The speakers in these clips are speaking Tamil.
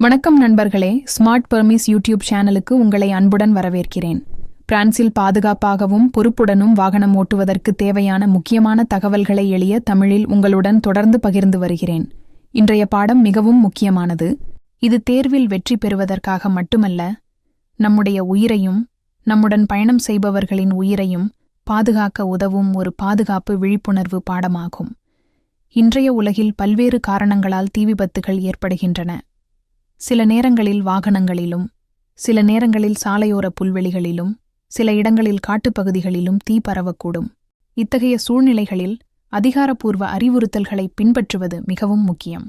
வணக்கம் நண்பர்களே, ஸ்மார்ட் பெர்மிஸ் யூடியூப் சேனலுக்கு உங்களை அன்புடன் வரவேற்கிறேன். பிரான்சில் பாதுகாப்பாகவும் பொறுப்புடனும் வாகனம் ஓட்டுவதற்கு தேவையான முக்கியமான தகவல்களை எளிய தமிழில் உங்களுடன் தொடர்ந்து பகிர்ந்து வருகிறேன். இன்றைய பாடம் மிகவும் முக்கியமானது. இது தேர்வில் வெற்றி பெறுவதற்காக மட்டுமல்ல, நம்முடைய உயிரையும் நம்முடன் பயணம் செய்பவர்களின் உயிரையும் பாதுகாக்க உதவும் ஒரு பாதுகாப்பு விழிப்புணர்வு பாடமாகும். இன்றைய உலகில் பல்வேறு காரணங்களால் தீ விபத்துகள் ஏற்படுகின்றன. சில நேரங்களில் வாகனங்களிலும், சில நேரங்களில் சாலையோர புல்வெளிகளிலும், சில இடங்களில் காட்டுப்பகுதிகளிலும் தீ பரவக்கூடும். இத்தகைய சூழ்நிலைகளில் அதிகாரப்பூர்வ அறிவுறுத்தல்களை பின்பற்றுவது மிகவும் முக்கியம்.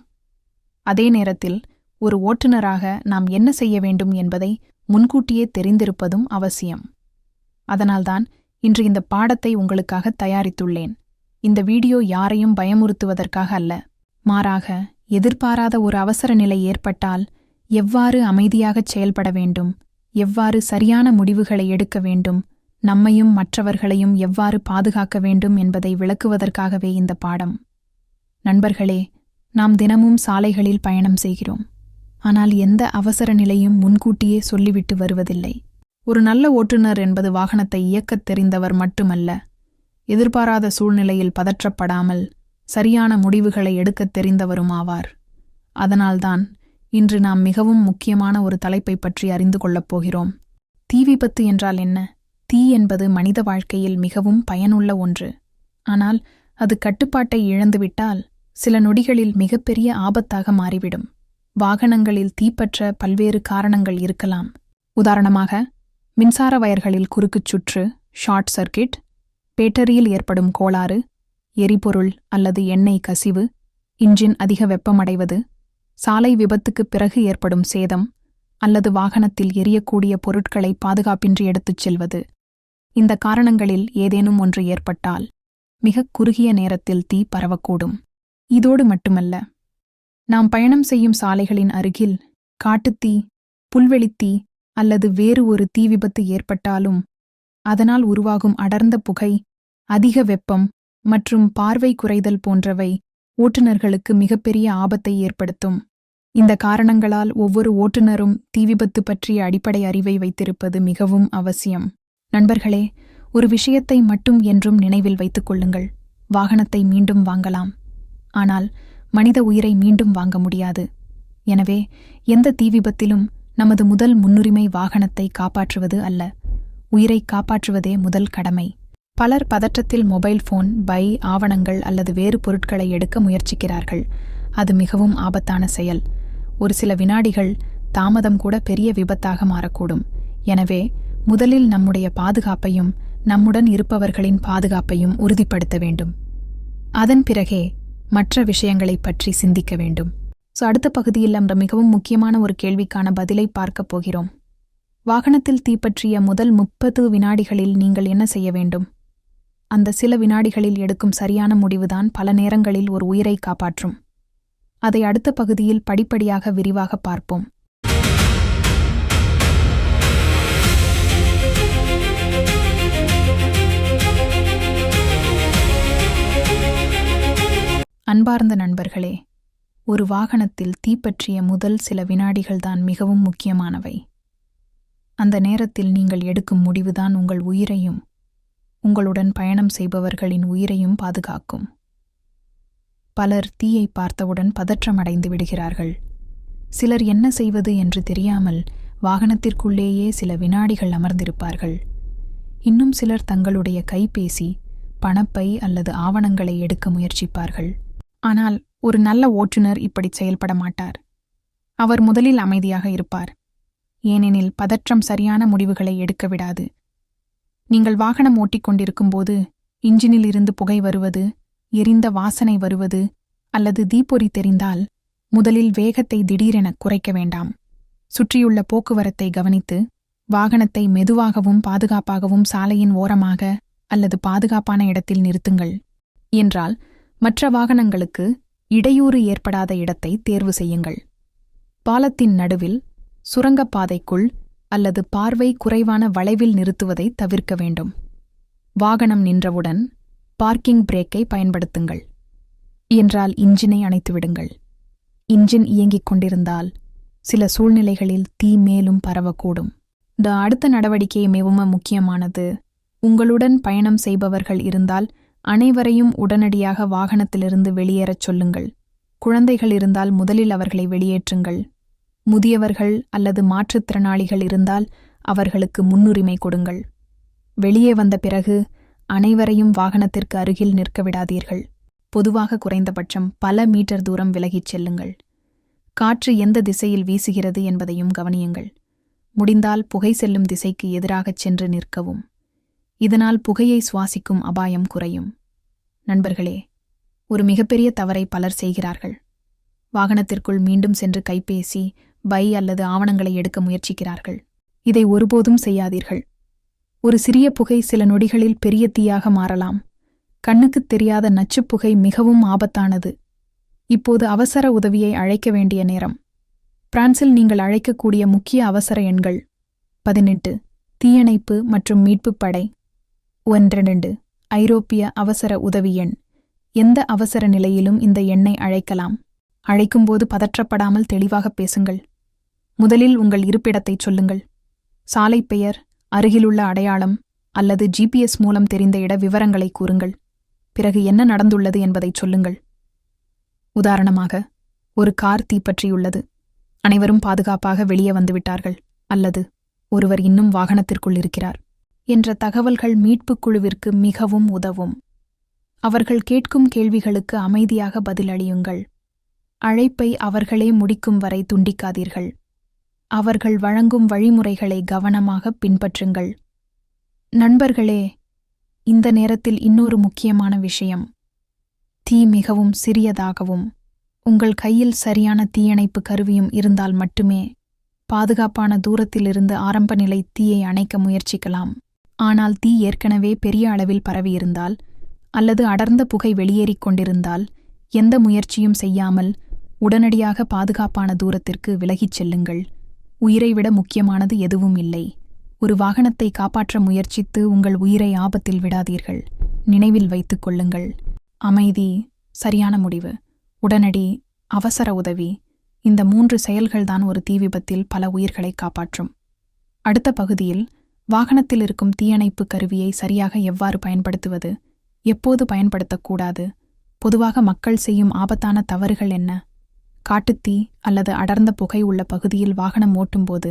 அதே நேரத்தில் ஒரு ஓட்டுநராக நாம் என்ன செய்ய வேண்டும் என்பதை முன்கூட்டியே தெரிந்திருப்பதும் அவசியம். அதனால்தான் இன்று இந்த பாடத்தை உங்களுக்காக தயாரித்துள்ளேன். இந்த வீடியோ யாரையும் பயமுறுத்துவதற்காக அல்ல, மாறாக எதிர்பாராத ஒரு அவசர நிலை ஏற்பட்டால் எவ்வாறு அமைதியாகச் செயல்பட வேண்டும், எவ்வாறு சரியான முடிவுகளை எடுக்க வேண்டும், நம்மையும் மற்றவர்களையும் எவ்வாறு பாதுகாக்க வேண்டும் என்பதை விளக்குவதற்காகவே இந்த பாடம். நண்பர்களே, நாம் தினமும் சாலைகளில் பயணம் செய்கிறோம். ஆனால் எந்த அவசர நிலையும் முன்கூட்டியே சொல்லிவிட்டு வருவதில்லை. ஒரு நல்ல ஓட்டுநர் என்பது வாகனத்தை இயக்கத் தெரிந்தவர் மட்டுமல்ல, எதிர்பாராத சூழ்நிலையில் பதற்றப்படாமல் சரியான முடிவுகளை எடுக்கத் தெரிந்தவரும் ஆவார். அதனால்தான் இன்று நாம் மிகவும் முக்கியமான ஒரு தலைப்பை பற்றி அறிந்து கொள்ளப் போகிறோம். தீ விபத்து என்றால் என்ன? தீ என்பது மனித வாழ்க்கையில் மிகவும் பயனுள்ள ஒன்று. ஆனால் அது கட்டுப்பாட்டை இழந்துவிட்டால் சில நொடிகளில் மிகப்பெரிய ஆபத்தாக மாறிவிடும். வாகனங்களில் தீப்பற்ற பல்வேறு காரணங்கள் இருக்கலாம். உதாரணமாக, மின்சார வயர்களில் குறுக்குச் சுற்று, ஷார்ட் சர்க்கிட், பேட்டரியில் ஏற்படும் கோளாறு, எரிபொருள் அல்லது எண்ணெய் கசிவு, இன்ஜின் அதிக வெப்பமடைவது, சாலை விபத்துக்குப் பிறகு ஏற்படும் சேதம், அல்லது வாகனத்தில் எரியக்கூடிய பொருட்களை பாதுகாப்பின்றி எடுத்துச் செல்வது. இந்த காரணங்களில் ஏதேனும் ஒன்று ஏற்பட்டால் மிகக் குறுகிய நேரத்தில் தீ பரவக்கூடும். இதோடு மட்டுமல்ல, நாம் பயணம் செய்யும் சாலைகளின் அருகில் காட்டுத்தீ, புல்வெளித்தீ அல்லது வேறு ஒரு தீ விபத்து ஏற்பட்டாலும் அதனால் உருவாகும் அடர்ந்த புகை, அதிக வெப்பம் மற்றும் பார்வை குறைதல் போன்றவை ஓட்டுநர்களுக்கு மிகப்பெரிய ஆபத்தை ஏற்படுத்தும். இந்த காரணங்களால் ஒவ்வொரு ஓட்டுநரும் தீ விபத்து பற்றிய அடிப்படை அறிவை வைத்திருப்பது மிகவும் அவசியம். நண்பர்களே, ஒரு விஷயத்தை மட்டும் என்றும் நினைவில் வைத்துக் கொள்ளுங்கள். வாகனத்தை மீண்டும் வாங்கலாம், ஆனால் மனித உயிரை மீண்டும் வாங்க முடியாது. எனவே எந்த தீ விபத்திலும் நமது முதல் முன்னுரிமை வாகனத்தை காப்பாற்றுவது அல்ல, உயிரை காப்பாற்றுவதே முதல் கடமை. பலர் பதற்றத்தில் மொபைல் போன், ஆவணங்கள் அல்லது வேறு பொருட்களை எடுக்க முயற்சிக்கிறார்கள். அது மிகவும் ஆபத்தான செயல். ஒரு சில வினாடிகள் தாமதம் கூட பெரிய விபத்தாக மாறக்கூடும். எனவே முதலில் நம்முடைய பாதுகாப்பையும் நம்முடன் இருப்பவர்களின் பாதுகாப்பையும் உறுதிப்படுத்த வேண்டும். அதன் பிறகே மற்ற விஷயங்களைப் பற்றி சிந்திக்க வேண்டும். அடுத்த பகுதியில் நம்ம மிகவும் முக்கியமான ஒரு கேள்விக்கான பதிலை பார்க்கப் போகிறோம். வாகனத்தில் தீப்பற்றிய முதல் 30 வினாடிகளில் நீங்கள் என்ன செய்ய வேண்டும்? அந்த சில வினாடிகளில் எடுக்கும் சரியான முடிவுதான் பல நேரங்களில் ஒரு உயிரை காப்பாற்றும். அதை அடுத்த பகுதியில் படிப்படியாக விரிவாக பார்ப்போம். அன்பார்ந்த நண்பர்களே, ஒரு வாகனத்தில் தீப்பற்றிய முதல் சில வினாடிகள்தான் மிகவும் முக்கியமானவை. அந்த நேரத்தில் நீங்கள் எடுக்கும் முடிவுதான் உங்கள் உயிரையும் உங்களுடன் பயணம் செய்பவர்களின் உயிரையும் பாதுகாக்கும். பலர் தீயை பார்த்தவுடன் பதற்றமடைந்து விடுகிறார்கள். சிலர் என்ன செய்வது என்று தெரியாமல் வாகனத்திற்குள்ளேயே சில வினாடிகள் அமர்ந்திருப்பார்கள். இன்னும் சிலர் தங்களுடைய கைபேசி, பணப்பை அல்லது ஆவணங்களை எடுக்க முயற்சிப்பார்கள். ஆனால் ஒரு நல்ல ஓட்டுநர் இப்படி செயல்பட மாட்டார். அவர் முதலில் அமைதியாக இருப்பார், ஏனெனில் பதற்றம் சரியான முடிவுகளை எடுக்க விடாது. நீங்கள் வாகனம் ஓட்டிக்கொண்டிருக்கும்போது இன்ஜினில் இருந்து புகை வருவது, எரிந்த வாசனை வருவது அல்லது தீப்பொறி தெரிந்தால் முதலில் வேகத்தை திடீரென குறைக்க வேண்டாம். சுற்றியுள்ள போக்குவரத்தை கவனித்து வாகனத்தை மெதுவாகவும் பாதுகாப்பாகவும் சாலையின் ஓரமாக அல்லது பாதுகாப்பான இடத்தில் நிறுத்துங்கள். என்றால் மற்ற வாகனங்களுக்கு இடையூறு ஏற்படாத இடத்தை தேர்வு செய்யுங்கள். பாலத்தின் நடுவில், சுரங்கப்பாதைக்குள் அல்லது பார்வை குறைவான வளைவில் நிறுத்துவதை தவிர்க்க வேண்டும். வாகனம் நின்றவுடன் பார்க்கிங் பிரேக்கை பயன்படுத்துங்கள். என்றால் இன்ஜினை அணைத்துவிடுங்கள். இன்ஜின் இயங்கிக் கொண்டிருந்தால் சில சூழ்நிலைகளில் தீ மேலும் பரவக்கூடும். இந்த அடுத்த நடவடிக்கை மிகவும் முக்கியமானது. உங்களுடன் பயணம் செய்பவர்கள் இருந்தால் அனைவரையும் உடனடியாக வாகனத்திலிருந்து வெளியேறச் சொல்லுங்கள். குழந்தைகள் இருந்தால் முதலில் அவர்களை வெளியேற்றுங்கள். முதியவர்கள் அல்லது மாற்றுத்திறனாளிகள் இருந்தால் அவர்களுக்கு முன்னுரிமை கொடுங்கள். வெளியே வந்த பிறகு அனைவரையும் வாகனத்திற்கு அருகில் நிற்க விடாதீர்கள். பொதுவாக குறைந்தபட்சம் பல மீட்டர் தூரம் விலகிச் செல்லுங்கள். காற்று எந்த திசையில் வீசுகிறது என்பதையும் கவனியுங்கள். முடிந்தால் புகை செல்லும் திசைக்கு எதிராகச் சென்று நிற்கவும். இதனால் புகையை சுவாசிக்கும் அபாயம் குறையும். நண்பர்களே, ஒரு மிகப்பெரிய தவறை பலர் செய்கிறார்கள். வாகனத்திற்குள் மீண்டும் சென்று கைபேசி, பை அல்லது ஆவணங்களை எடுக்க முயற்சிக்கிறார்கள். இதை ஒருபோதும் செய்யாதீர்கள். ஒரு சிறிய புகை சில நொடிகளில் பெரிய தீயாக மாறலாம். கண்ணுக்குத் தெரியாத நச்சுப் புகை மிகவும் ஆபத்தானது. இப்போது அவசர உதவியை அழைக்க வேண்டிய நேரம். பிரான்சில் நீங்கள் அழைக்கக்கூடிய முக்கிய அவசர எண்கள்: 18 தீயணைப்பு மற்றும் மீட்புப் படை, 12 ஐரோப்பிய அவசர உதவி எண். எந்த அவசர நிலையிலும் இந்த எண்ணை அழைக்கலாம். அழைக்கும்போது பதற்றப்படாமல் தெளிவாக பேசுங்கள். முதலில் உங்கள் இருப்பிடத்தைச் சொல்லுங்கள். சாலை பெயர், அருகிலுள்ள அடையாளம் அல்லது GPS மூலம் தெரிந்த இட விவரங்களை கூறுங்கள். பிறகு என்ன நடந்துள்ளது என்பதைச் சொல்லுங்கள். உதாரணமாக, ஒரு கார் தீப்பற்றியுள்ளது, அனைவரும் பாதுகாப்பாக வெளியே வந்துவிட்டார்கள், அல்லது ஒருவர் இன்னும் வாகனத்திற்குள் இருக்கிறார் என்ற தகவல்கள் மீட்புக் குழுவிற்கு மிகவும் உதவும். அவர்கள் கேட்கும் கேள்விகளுக்கு அமைதியாக பதிலளியுங்கள். அழைப்பை அவர்களே முடிக்கும் வரை துண்டிக்காதீர்கள். அவர்கள் வழங்கும் வழிமுறைகளை கவனமாக பின்பற்றுங்கள். நண்பர்களே, இந்த நேரத்தில் இன்னொரு முக்கியமான விஷயம். தீ மிகவும் சிறியதாகவும் உங்கள் கையில் சரியான தீயணைப்பு கருவியும் இருந்தால் மட்டுமே பாதுகாப்பான தூரத்திலிருந்து ஆரம்ப நிலை தீயை அணைக்க முயற்சிக்கலாம். ஆனால் தீ ஏற்கனவே பெரிய அளவில் பரவியிருந்தால் அல்லது அடர்ந்த புகை வெளியேறிக் கொண்டிருந்தால் எந்த முயற்சியும் செய்யாமல் உடனடியாக பாதுகாப்பான தூரத்திற்கு விலகிச் செல்லுங்கள். உயிரை விட முக்கியமானது எதுவும் இல்லை. ஒரு வாகனத்தை காப்பாற்ற முயற்சித்து உங்கள் உயிரை ஆபத்தில் விடாதீர்கள். நினைவில் வைத்துக் கொள்ளுங்கள். அமைதி, சரியான முடிவு, உடனடி அவசர உதவி, இந்த 3 செயல்கள்தான் ஒரு தீ விபத்தில் பல உயிர்களை காப்பாற்றும். அடுத்த பகுதியில் வாகனத்தில் இருக்கும் தீயணைப்பு கருவியை சரியாக எவ்வாறு பயன்படுத்துவது, எப்போது பயன்படுத்தக்கூடாது, பொதுவாக மக்கள் செய்யும் ஆபத்தான தவறுகள் என்ன, காட்டுத்தீ அல்லது அடர்ந்த புகை உள்ள பகுதியில் வாகனம் ஓட்டும்போது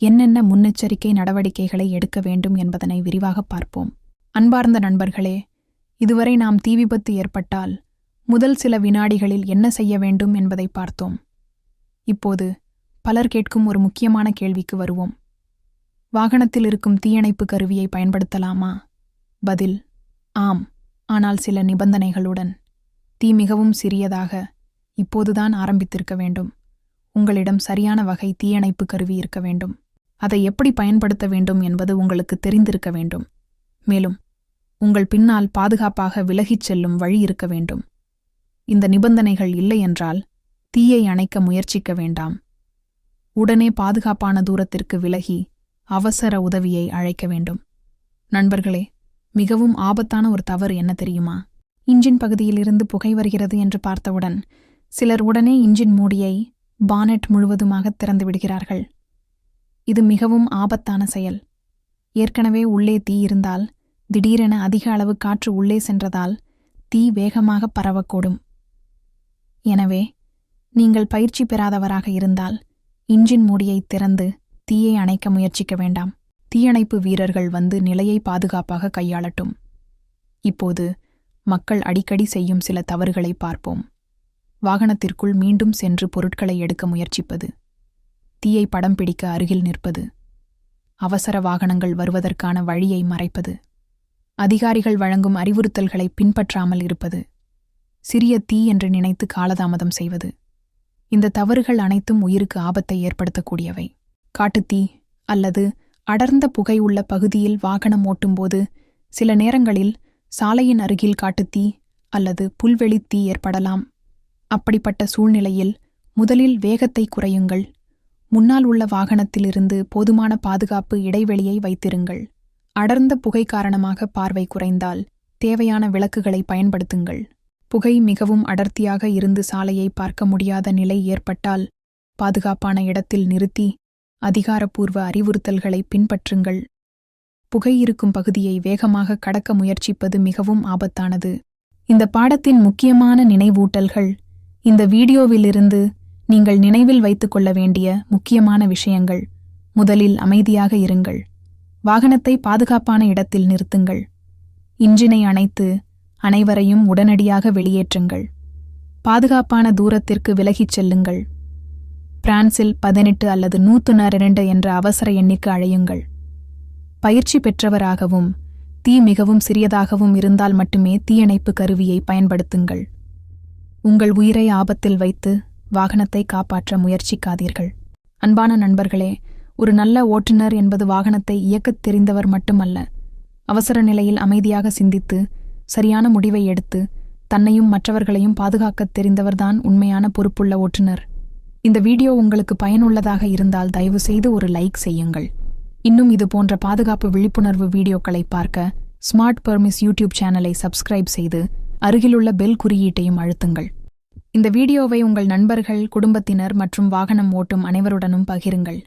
என்னென்ன முன்னெச்சரிக்கை நடவடிக்கைகளை எடுக்க வேண்டும் என்பதனை விரிவாக பார்ப்போம். அன்பார்ந்த நண்பர்களே, இதுவரை நாம் தீ விபத்து ஏற்பட்டால் முதல் சில வினாடிகளில் என்ன செய்ய வேண்டும் என்பதை பார்த்தோம். இப்போது பலர் கேட்கும் ஒரு முக்கியமான கேள்விக்கு வருவோம். வாகனத்தில் இருக்கும் தீயணைப்பு கருவியை பயன்படுத்தலாமா? பதில்: ஆம், ஆனால் சில நிபந்தனைகளுடன். தீ மிகவும் சிறியதாக இப்போதுதான் ஆரம்பித்திருக்க வேண்டும். உங்களிடம் சரியான வகை தீயணைப்பு கருவி இருக்க வேண்டும். அதை எப்படி பயன்படுத்த வேண்டும் என்பது உங்களுக்கு தெரிந்திருக்க வேண்டும். மேலும் உங்கள் பின்னால் பாதுகாப்பாக விலகிச் செல்லும் வழி இருக்க வேண்டும். இந்த நிபந்தனைகள் இல்லையென்றால் தீயை அணைக்க முயற்சிக்க வேண்டாம். உடனே பாதுகாப்பான தூரத்திற்கு விலகி அவசர உதவியை அழைக்க வேண்டும். நண்பர்களே, மிகவும் ஆபத்தான ஒரு தவறு என்ன தெரியுமா? இன்ஜின் பகுதியிலிருந்து புகை வருகிறது என்று பார்த்தவுடன் சிலர் உடனே இன்ஜின் மூடியை, பானெட் முழுவதுமாக திறந்து விடுகிறார்கள். இது மிகவும் ஆபத்தான செயல். ஏற்கனவே உள்ளே தீ இருந்தால் திடீரென அதிக அளவு காற்று உள்ளே சென்றதால் தீ வேகமாக பரவக்கூடும். எனவே நீங்கள் பயிற்சி பெறாதவராக இருந்தால் இன்ஜின் மூடியை திறந்து தீயை அணைக்க முயற்சிக்க வேண்டாம். தீயணைப்பு வீரர்கள் வந்து நிலையை பாதுகாப்பாக கையாளட்டும். இப்போது மக்கள் அடிக்கடி செய்யும் சில தவறுகளை பார்ப்போம். வாகனத்திற்குள் மீண்டும் சென்று பொருட்களை எடுக்க முயற்சிப்பது, தீயை படம் பிடிக்க அருகில் நிற்பது, அவசர வாகனங்கள் வருவதற்கான வழியை மறைப்பது, அதிகாரிகள் வழங்கும் அறிவுறுத்தல்களை பின்பற்றாமல் இருப்பது, சிறிய தீ என்று நினைத்து காலதாமதம் செய்வது. இந்த தவறுகள் அனைத்தும் உயிருக்கு ஆபத்தை ஏற்படுத்தக்கூடியவை. காட்டுத்தீ அல்லது அடர்ந்த புகை உள்ள பகுதியில் வாகனம் ஓட்டும்போது சில நேரங்களில் சாலையின் அருகில் காட்டுத்தீ அல்லது புல்வெளித் தீ ஏற்படலாம். அப்படிப்பட்ட சூழ்நிலையில் முதலில் வேகத்தை குறையுங்கள். முன்னால் உள்ள வாகனத்திலிருந்து போதுமான பாதுகாப்பு இடைவெளியை வைத்திருங்கள். அடர்ந்த புகை காரணமாக பார்வை குறைந்தால் தேவையான விளக்குகளை பயன்படுத்துங்கள். புகை மிகவும் அடர்த்தியாக இருந்து சாலையை பார்க்க முடியாத நிலை ஏற்பட்டால் பாதுகாப்பான இடத்தில் நிறுத்தி அதிகாரப்பூர்வ அறிவுறுத்தல்களை பின்பற்றுங்கள். புகையிருக்கும் பகுதியை வேகமாக கடக்க முயற்சிப்பது மிகவும் ஆபத்தானது. இந்த பாடத்தின் முக்கியமான நினைவூட்டல்கள். இந்த வீடியோவிலிருந்து நீங்கள் நினைவில் வைத்துக் கொள்ள வேண்டிய முக்கியமான விஷயங்கள். முதலில் அமைதியாக இருங்கள். வாகனத்தை பாதுகாப்பான இடத்தில் நிறுத்துங்கள். இன்ஜினை அணைத்து அனைவரையும் உடனடியாக வெளியேற்றுங்கள். பாதுகாப்பான தூரத்திற்கு விலகிச் செல்லுங்கள். பிரான்சில் 18 அல்லது 112 என்ற அவசர எண்ணிற்கு அழையுங்கள். பயிற்சி பெற்றவராகவும் தீ மிகவும் சிறியதாகவும் இருந்தால் மட்டுமே தீயணைப்பு கருவியை பயன்படுத்துங்கள். உங்கள் உயிரை ஆபத்தில் வைத்து வாகனத்தை காப்பாற்ற முயற்சிக்காதீர்கள். அன்பான நண்பர்களே, ஒரு நல்ல ஓட்டுநர் என்பது வாகனத்தை இயக்கத் தெரிந்தவர் மட்டுமல்ல, அவசர நிலையில் அமைதியாக சிந்தித்து சரியான முடிவை எடுத்து தன்னையும் மற்றவர்களையும் பாதுகாக்கத் தெரிந்தவர்தான் உண்மையான பொறுப்புள்ள ஓட்டுநர். இந்த வீடியோ உங்களுக்கு பயனுள்ளதாக இருந்தால் தயவு செய்து ஒரு லைக் செய்யுங்கள். இன்னும் இது போன்ற பாதுகாப்பு விழிப்புணர்வு வீடியோக்களை பார்க்க ஸ்மார்ட் பர்மிஸ் யூடியூப் சேனலை சப்ஸ்கிரைப் செய்து அருகிலுள்ள பெல் குறியீட்டையும் அழுத்துங்கள். இந்த வீடியோவை உங்கள் நண்பர்கள், குடும்பத்தினர் மற்றும் வாகனம் ஓட்டும் அனைவருடனும் பகிருங்கள்.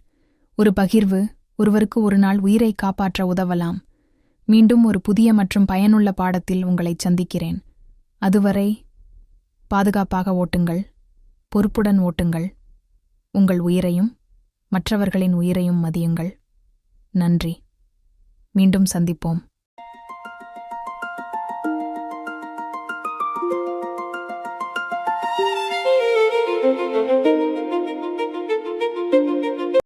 ஒரு பகிர்வு ஒருவருக்கு ஒரு நாள் உயிரை காப்பாற்ற உதவலாம். மீண்டும் ஒரு புதிய மற்றும் பயனுள்ள பாடத்தில் உங்களை சந்திக்கிறேன். அதுவரை பாதுகாப்பாக ஓட்டுங்கள், பொறுப்புடன் ஓட்டுங்கள், உங்கள் உயிரையும் மற்றவர்களின் உயிரையும் மதியுங்கள். நன்றி. மீண்டும் சந்திப்போம்.